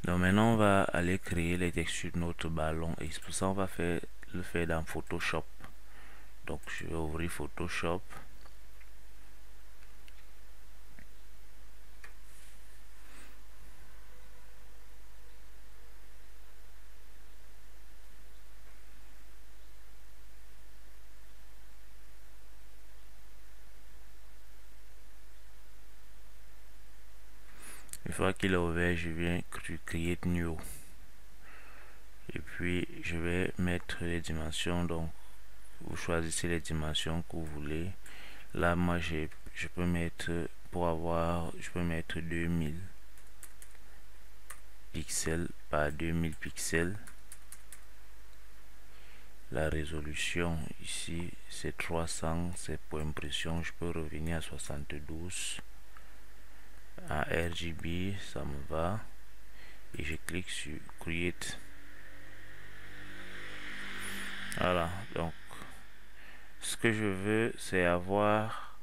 Donc maintenant on va aller créer les textures de notre ballon et pour ça on va le faire dans Photoshop. Donc je vais ouvrir Photoshop. Une fois qu'il est ouvert, je viens Create New. Et puis je vais mettre les dimensions. Donc vous choisissez les dimensions que vous voulez. Là moi je peux mettre, je peux mettre 2000 pixels par 2000 pixels. La résolution ici c'est 300, c'est pour impression. Je peux revenir à 72. À RGB ça me va et je clique sur Create. Voilà, donc ce que je veux c'est avoir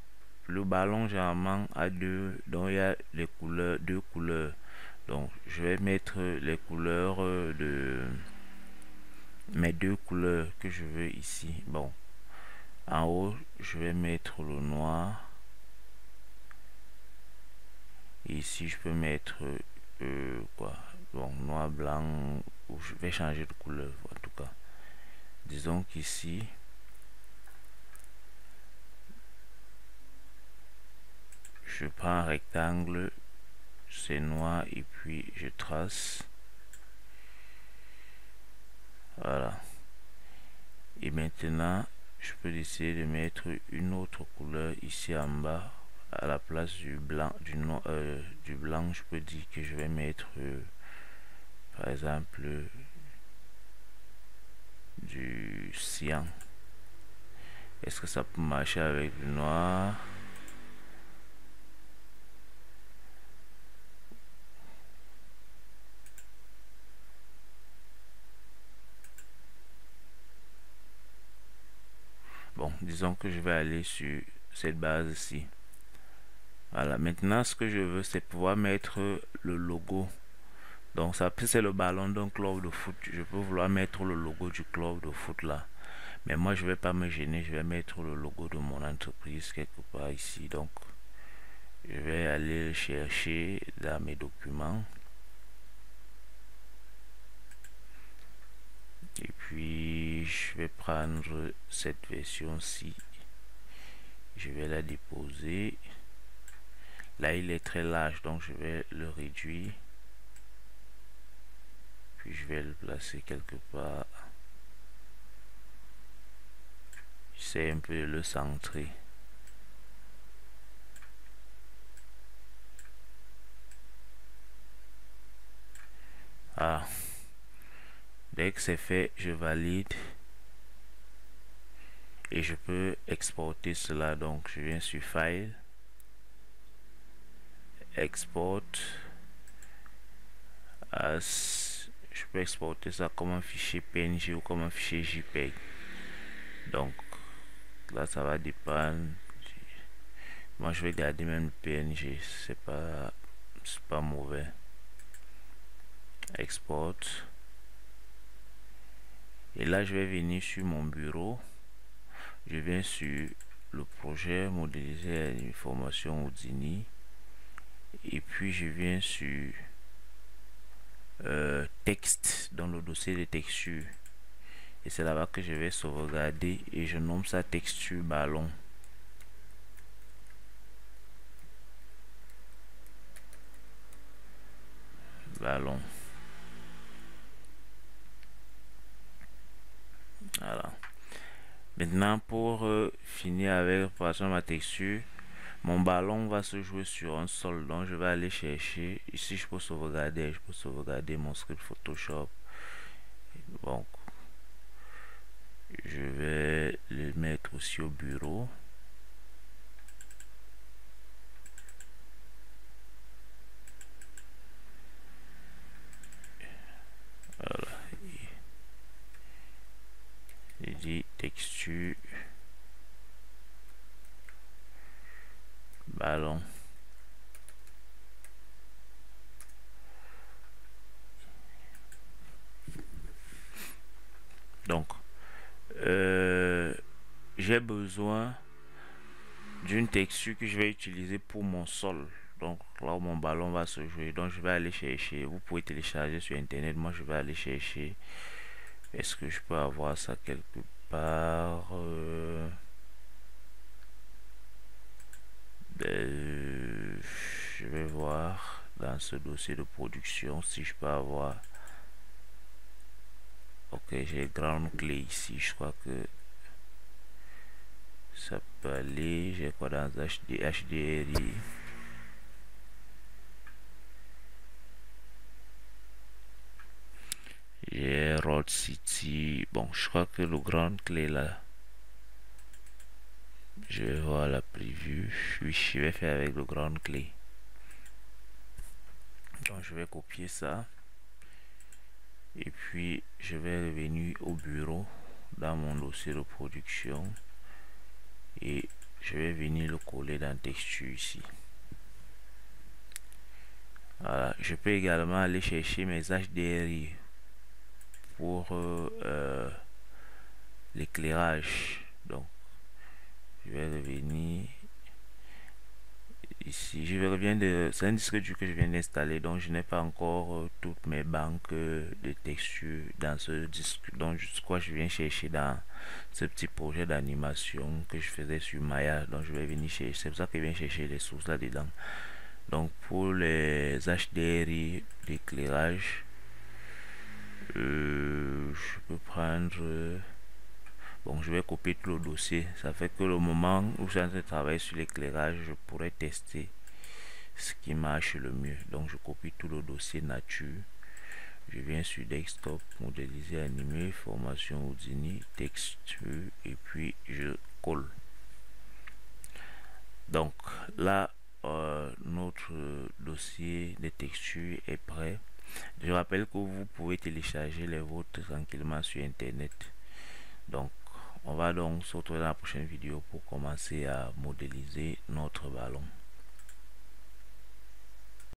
le ballon généralement à deux, donc il y a les couleurs, deux couleurs. Donc je vais mettre les couleurs de mes deux couleurs que je veux ici. Bon, en haut je vais mettre le noir et ici je peux mettre quoi, bon, noir, blanc, ou je vais changer de couleur en tout cas. Disons qu'ici je prends un rectangle, c'est noir et puis je trace. Voilà. Et maintenant je peux décider de mettre une autre couleur ici en bas à la place du blanc, du blanc. Je peux dire que je vais mettre par exemple du cyan. Est-ce que ça peut marcher avec le noir? Bon, disons que je vais aller sur cette base ici. Voilà, maintenant ce que je veux c'est pouvoir mettre le logo. Donc ça c'est le ballon d'un club de foot. Je peux vouloir mettre le logo du club de foot là. Mais moi je vais pas me gêner, je vais mettre le logo de mon entreprise quelque part ici. Donc je vais aller chercher dans mes documents. Et puis je vais prendre cette version-ci. Je vais la déposer. Là il est très large donc je vais le réduire. Puis je vais le placer quelque part. J'essaie un peu de le centrer. Ah, dès que c'est fait, je valide et je peux exporter cela. Donc je viens sur File, Export as. Je peux exporter ça comme un fichier PNG ou comme un fichier JPEG. Donc là ça va dépendre. Moi je vais garder même le PNG, c'est pas mauvais. Export. Et là je vais venir sur mon bureau. Je viens sur le projet modéliser l'information Houdini et puis je viens sur texte dans le dossier de texture et c'est là-bas que je vais sauvegarder et je nomme ça texture ballon. Ballon. Voilà. Maintenant pour finir avec ma texture, mon ballon va se jouer sur un sol, donc je vais aller chercher ici. Je peux sauvegarder mon script Photoshop. Bon, je vais le mettre aussi au bureau. Voilà. J'ai dit texture ballon. j'ai besoin d'une texture que je vais utiliser pour mon sol. Donc là où mon ballon va se jouer. Donc je vais aller chercher. Vous pouvez télécharger sur internet. Moi je vais aller chercher. Est-ce que je peux avoir ça quelque part? Je vais voir dans ce dossier de production si je peux avoir. Ok, j'ai grande clé ici. Je crois que ça peut aller. J'ai quoi dans HDRI? J'ai Road City. Bon, je crois que le grande clé là. Je vais voir la preview. Oui, je vais faire avec le grande clé. Donc je vais copier ça. Et puis je vais revenir au bureau dans mon dossier de production. Et je vais venir le coller dans texture ici. Voilà. Je peux également aller chercher mes HDRI pour l'éclairage. Donc je vais revenir ici. Je reviens de. C'est un disque dur que je viens d'installer, donc je n'ai pas encore toutes mes banques de textures dans ce disque. Donc je viens chercher dans ce petit projet d'animation que je faisais sur Maya. Donc je vais venir chercher. C'est pour ça que je viens chercher les sources là dedans. Donc pour les HDRI d'éclairage, je peux prendre. Bon, je vais copier tout le dossier. Ça fait que le moment où je suis en train de travailler sur l'éclairage, je pourrais tester ce qui marche le mieux. Donc, je copie tout le dossier nature. Je viens sur desktop, modéliser, animer, formation Houdini, texture, et puis je colle. Donc, là, notre dossier de texture est prêt. Je rappelle que vous pouvez télécharger les vôtres tranquillement sur internet. Donc on va donc se retrouver dans la prochaine vidéo pour commencer à modéliser notre ballon.